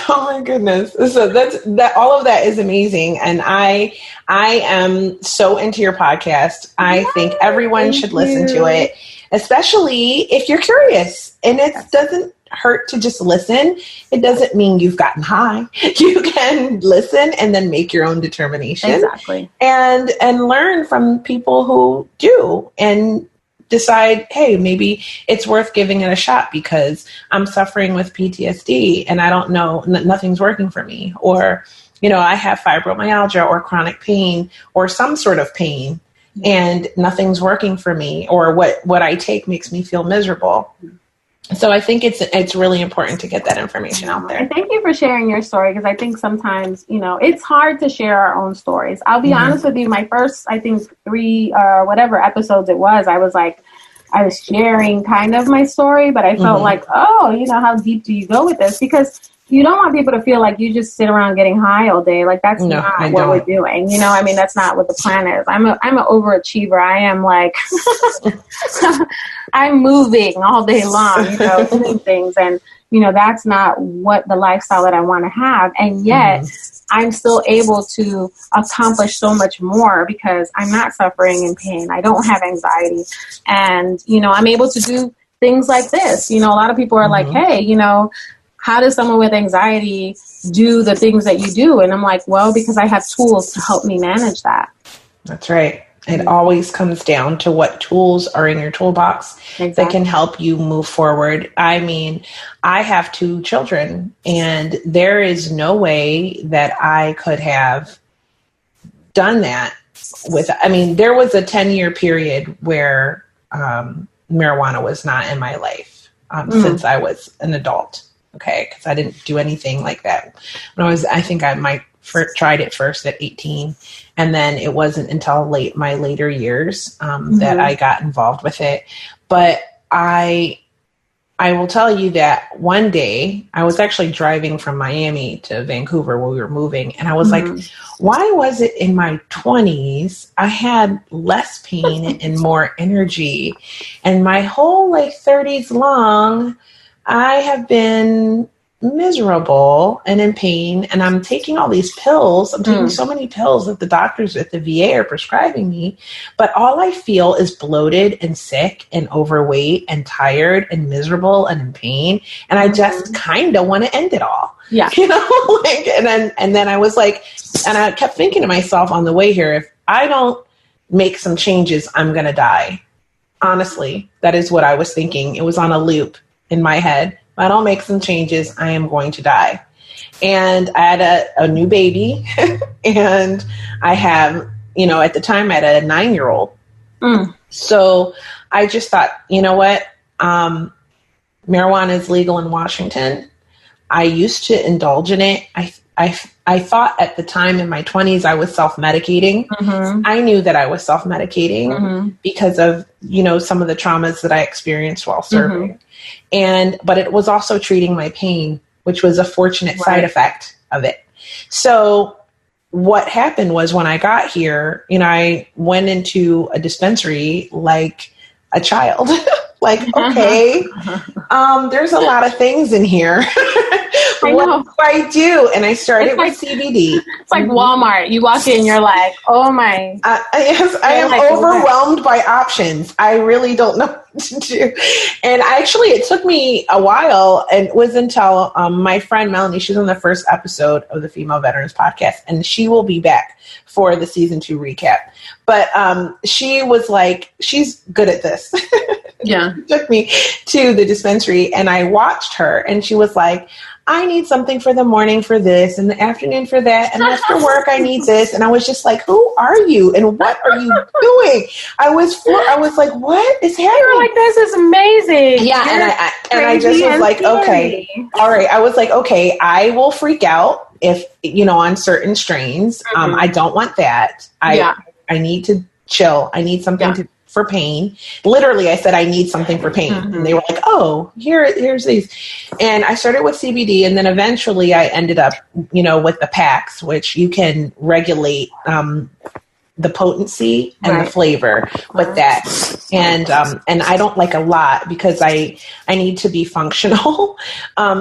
Oh my goodness. So that all of that is amazing. And I am so into your podcast. I think everyone should listen to it, especially if you're curious. And it doesn't hurt to just listen. It doesn't mean you've gotten high. You can listen and then make your own determination. Exactly. And learn from people who do, and decide, hey, maybe it's worth giving it a shot because I'm suffering with PTSD and I don't know, nothing's working for me. Or, I have fibromyalgia or chronic pain or some sort of pain and nothing's working for me, or what I take makes me feel miserable. So I think it's really important to get that information out there. And thank you for sharing your story, because I think sometimes, it's hard to share our own stories. I'll be mm-hmm. honest with you, my first, I think 3 or whatever episodes it was, I was sharing kind of my story, but I felt mm-hmm. like, how deep do you go with this? Because you don't want people to feel like you just sit around getting high all day. Like, that's not what we're doing. That's not what the plan is. I'm an overachiever. I am like, I'm moving all day long, doing things. And, that's not what the lifestyle that I want to have. And yet I'm still able to accomplish so much more because I'm not suffering in pain. I don't have anxiety. And, I'm able to do things like this. A lot of people are like, hey, how does someone with anxiety do the things that you do? And I'm like, well, because I have tools to help me manage that. That's right. It always comes down to what tools are in your toolbox that can help you move forward. I mean, I have 2 children, and there is no way that I could have done that there was a 10-year period where marijuana was not in my life since I was an adult. Okay, because I didn't do anything like that when I think I might tried it first at 18, and then it wasn't until my later years that I got involved with it. But I will tell you that one day I was actually driving from Miami to Vancouver where we were moving, and I was like, why was it in my 20s I had less pain and more energy, and my whole 30s long I have been miserable and in pain, and I'm taking all these pills. I'm taking so many pills that the doctors at the VA are prescribing me, but all I feel is bloated and sick and overweight and tired and miserable and in pain. And I just kind of want to end it all. Yeah. You know, like, and then I was like, and I kept thinking to myself on the way here, if I don't make some changes, I'm going to die. Honestly, that is what I was thinking. It was on a loop in my head. If I don't make some changes, I am going to die. And I had a new baby and I have, you know, at the time I had a 9-year-old. So I just thought, you know what? Marijuana is legal in Washington. I used to indulge in it. I thought at the time in my 20s I was self-medicating. I knew that I was self-medicating because of, you know, some of the traumas that I experienced while serving. But it was also treating my pain, which was a fortunate side effect of it. So what happened was when I got here, you know, I went into a dispensary like a child. Like, okay, there's a lot of things in here. What do I do? And I started with CBD. It's like Walmart. You walk in, you're like, oh my. Yes, I am like, overwhelmed by options. I really don't know what to do. And actually, it took me a while, and it was until my friend Melanie, she's on the first episode of the Female Veterans Podcast, and she will be back for the season 2 recap. But she was like, she's good at this. Yeah. Took me to the dispensary and I watched her and she was like, I need something for the morning for this and the afternoon for that. And after work, I need this. And I was just like, who are you? And what are you doing? I was like, what is happening? You were like, this is amazing. Yeah. And I just was like, okay, all right. I was like, okay, I will freak out if, you know, on certain strains. I don't want that. I need to chill. I need something for pain. Literally, I said, I need something for pain. And they were like, oh, here's these. And I started with CBD. And then eventually I ended up, you know, with the packs, which you can regulate the potency and the flavor with that. And I don't like a lot because I need to be functional.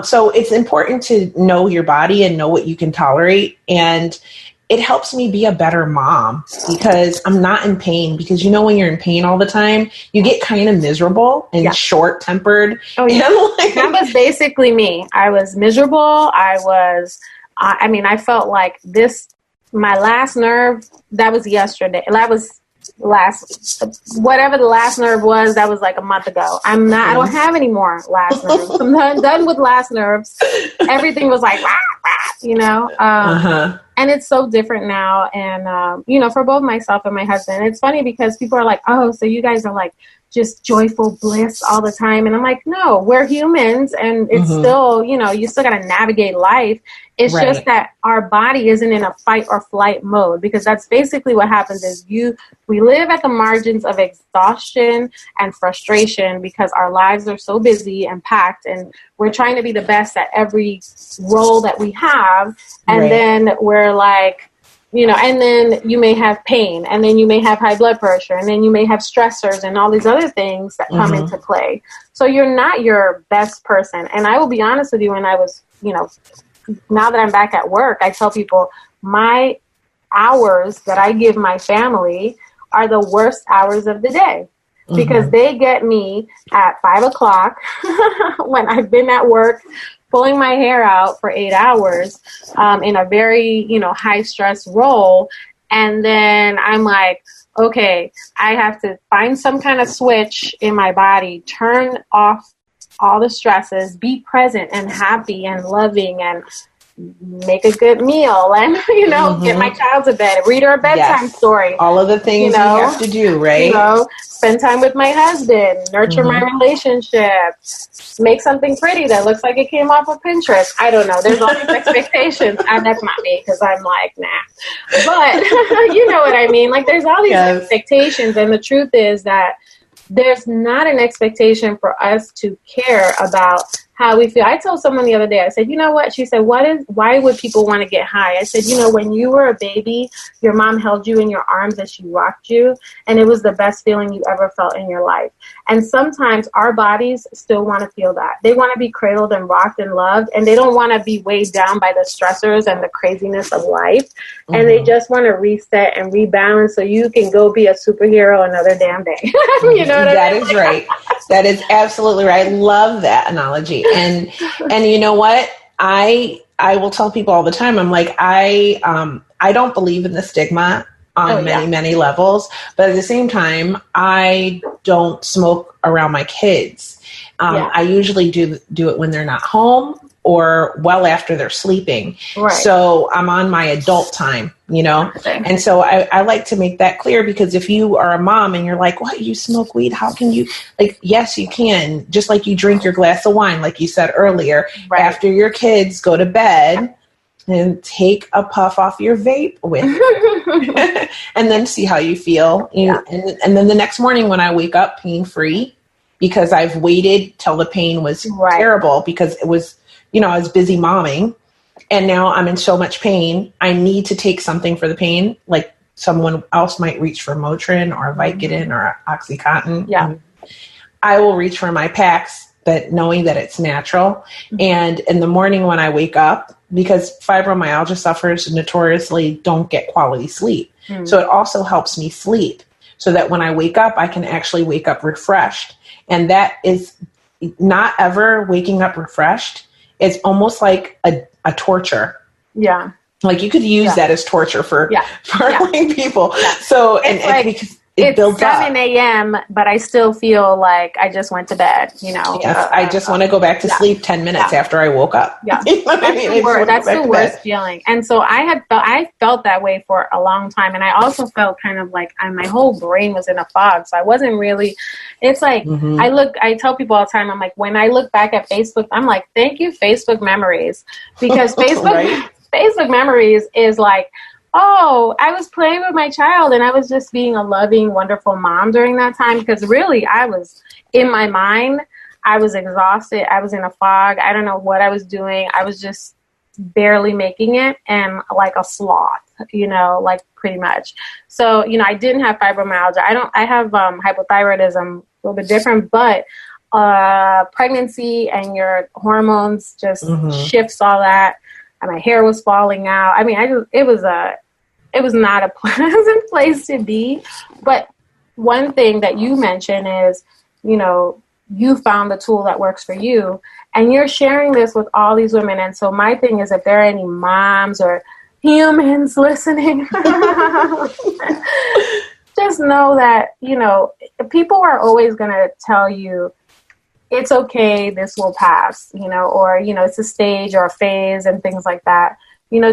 So it's important to know your body and know what you can tolerate. And it helps me be a better mom because I'm not in pain. Because, you know, when you're in pain all the time, you get kind of miserable and short-tempered. Oh, yeah. That was basically me. I was miserable. I felt like my last nerve, that was yesterday. That was whatever the last nerve was, that was like a month ago. I don't have any more last nerves. I'm done with last nerves. Everything was like, rah, rah, you know? And it's so different now. And, you know, for both myself and my husband, it's funny because people are like, oh, so you guys are like just joyful bliss all the time. And I'm like, no, we're humans. And it's still, you know, you still got to navigate life. It's just that our body isn't in a fight or flight mode, because that's basically what happens is we live at the margins of exhaustion and frustration because our lives are so busy and packed, and we're trying to be the best at every role that we have. And then we're like, you know, and then you may have pain, and then you may have high blood pressure, and then you may have stressors and all these other things that come into play. So you're not your best person. And I will be honest with you, when I was, you know, now that I'm back at work, I tell people my hours that I give my family are the worst hours of the day, because they get me at 5 o'clock when I've been at work pulling my hair out for 8 hours in a very, you know, high stress role. And then I'm like, okay, I have to find some kind of switch in my body, turn off all the stresses, be present and happy and loving, and make a good meal, and, you know, get my child to bed, read her a bedtime story. All of the things you have to do, right? You know, spend time with my husband, nurture my relationship, make something pretty that looks like it came off of Pinterest. I don't know. There's all these expectations. And that's not me, because I'm like, nah. But you know what I mean? Like, there's all these expectations. And the truth is that there's not an expectation for us to care about how we feel. I told someone the other day, I said, you know what? She said, why would people want to get high? I said, when you were a baby, your mom held you in your arms as she rocked you, and it was the best feeling you ever felt in your life. And sometimes our bodies still want to feel that. They want to be cradled and rocked and loved, and they don't want to be weighed down by the stressors and the craziness of life. Mm-hmm. And they just want to reset and rebalance so you can go be a superhero another damn day. You know what I mean? That is right. That is absolutely right. I love that analogy. And you know what? I will tell people all the time, I'm like, I don't believe in the stigma on many levels, but at the same time, I don't smoke around my kids. I usually do it when they're not home or well after they're sleeping. Right. So I'm on my adult time, Okay. And so I like to make that clear, because if you are a mom and you're like, what, you smoke weed? How can you? Like, yes, you can. Just like you drink your glass of wine, like you said earlier, right. After your kids go to bed, and take a puff off your vape with it. And then see how you feel. And then the next morning when I wake up pain-free, because I've waited till the pain was terrible, because it was, I was busy momming, and now I'm in so much pain. I need to take something for the pain. Like someone else might reach for Motrin or Vicodin or Oxycontin. Yeah. I will reach for my packs, but knowing that it's natural. And in the morning when I wake up, because fibromyalgia sufferers notoriously don't get quality sleep. So it also helps me sleep, so that when I wake up, I can actually wake up refreshed. And that is not ever waking up refreshed. It's almost like a torture. Yeah. Like you could use that as torture for people. Yeah. So, and because it builds up. It's 7 a.m., but I still feel like I just went to bed, Yes, I just want to go back to sleep 10 minutes after I woke up. Yeah. That's the worst feeling. And so I felt that way for a long time. And I also felt kind of like my whole brain was in a fog. So I wasn't really, it's like, I tell people all the time, I'm like, when I look back at Facebook, I'm like, thank you, Facebook memories. Because Facebook memories is like, oh, I was playing with my child and I was just being a loving, wonderful mom during that time, because really I was in my mind. I was exhausted. I was in a fog. I don't know what I was doing. I was just barely making it, and like a sloth, like pretty much. So, I didn't have fibromyalgia. I have hypothyroidism, a little bit different, but pregnancy and your hormones just shifts all that. And my hair was falling out. I mean, it was not a pleasant place to be. But one thing that you mentioned is, you found the tool that works for you, and you're sharing this with all these women. And so my thing is, if there are any moms or humans listening, just know that, people are always going to tell you, it's okay, this will pass, or, it's a stage or a phase and things like that.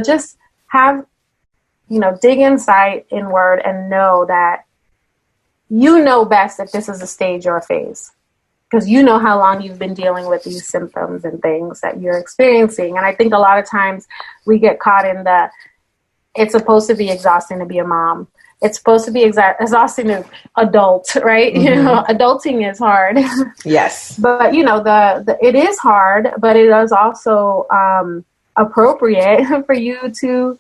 Just have, dig inside inward and know that you know best if this is a stage or a phase, because you know how long you've been dealing with these symptoms and things that you're experiencing. And I think a lot of times we get caught in it's supposed to be exhausting to be a mom. It's supposed to be exhausting to adult, right? Adulting is hard. Yes. But, it is hard, but it is also appropriate for you to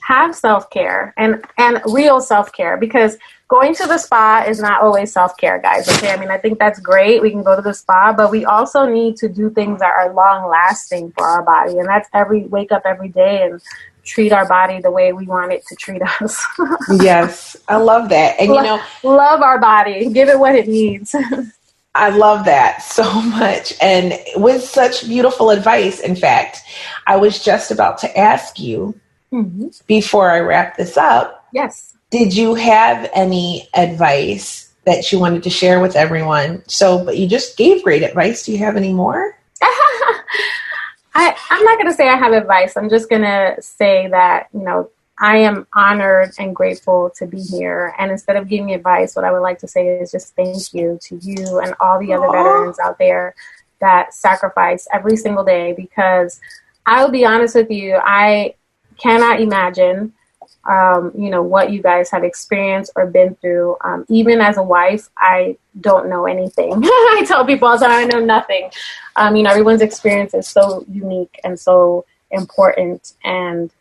have self-care and real self-care, because going to the spa is not always self-care, guys. Okay. I mean, I think that's great. We can go to the spa, but we also need to do things that are long lasting for our body. And that's wake up every day and treat our body the way we want it to treat us. Yes, I love that. And love our body, give it what it needs. I love that so much. And with such beautiful advice, in fact, I was just about to ask you before I wrap this up. Yes. Did you have any advice that you wanted to share with everyone? But you just gave great advice. Do you have any more? I'm not going to say I have advice. I'm just going to say that, I am honored and grateful to be here. And instead of giving advice, what I would like to say is just thank you to you and all the other veterans out there that sacrifice every single day. Because I will be honest with you, I cannot imagine what you guys have experienced or been through. Even as a wife, I don't know anything. I tell people all the time, I know nothing. Everyone's experience is so unique and so important. And,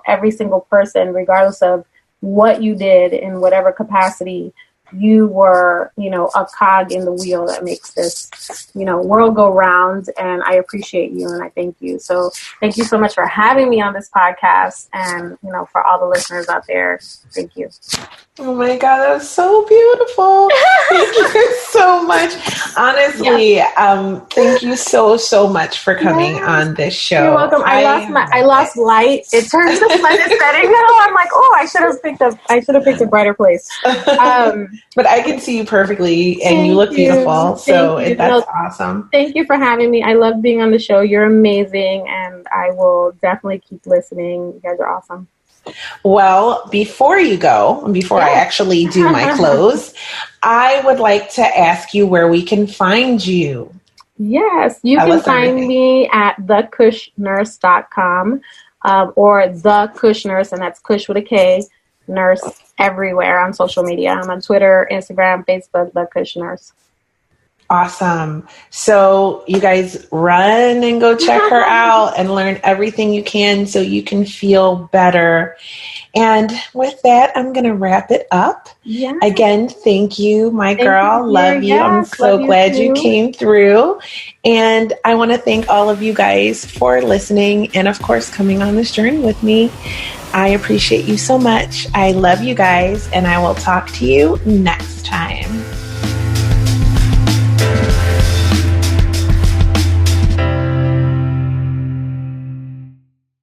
every single person, regardless of what you did in whatever capacity, you were, a cog in the wheel that makes this, world go round. And I appreciate you and I thank you. So thank you so much for having me on this podcast. And, for all the listeners out there, thank you. Oh my God, that was so beautiful. Thank you so much. Honestly, thank you so much for coming on this show. You're welcome. I lost light. It turned the sun is setting now. I'm like, I should have picked a brighter place. But I can see you perfectly and you look beautiful. So that's awesome. Thank you for having me. I love being on the show. You're amazing. And I will definitely keep listening. You guys are awesome. Well, before you go, before I actually do my close, I would like to ask you where we can find you. Yes, you can find me at thekushNurse.com or The Kush Nurse, and that's Kush with a K, Nurse everywhere on social media. I'm on Twitter, Instagram, Facebook, The Kush Nurse. Awesome. So you guys run and go check her out and learn everything you can so you can feel better. And with that, I'm going to wrap it up. Yeah. Again, thank you, my girl. Love you. I'm so glad you came through. And I want to thank all of you guys for listening and, of course, coming on this journey with me. I appreciate you so much. I love you guys, and I will talk to you next time.